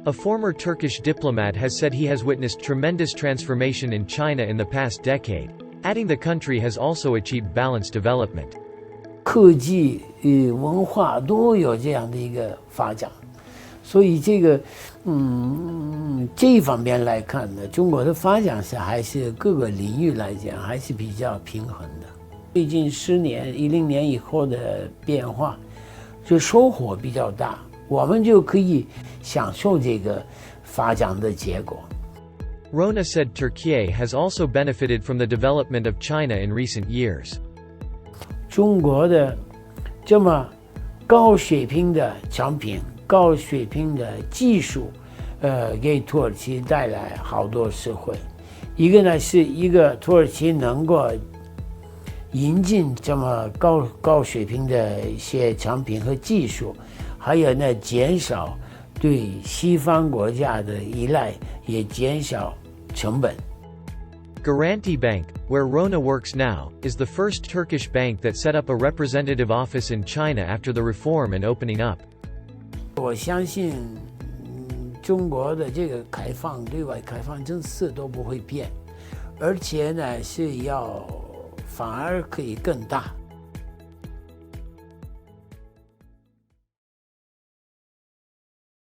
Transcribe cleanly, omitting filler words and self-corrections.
A former Turkish diplomat has said he has witnessed tremendous transformation in China in the past decade, adding the country has also achieved balanced development. 科技与文化都有这样的一个发展，所以这一方面来看呢，中国的发展是还是各个领域来讲还是比较平衡的。最近10年，10年以后的变化，就收获比较大，我们就可以享受这个发展的结果。Rona said Turkey has also benefited from the development of China in recent years. 中国的这么高水平的产品、高水平的技术，给土耳其带来好多实惠。一个呢是一个土耳其能够引进这么高水平的一些产品和技术，还有呢减少对西方国家的依赖，也减少成本。Garanti Bank, where Rona works now, is the first Turkish bank that set up a representative office in China after the reform and opening up. 我相信，中国的这个对外开放政策都不会变，而且呢反而可以更大。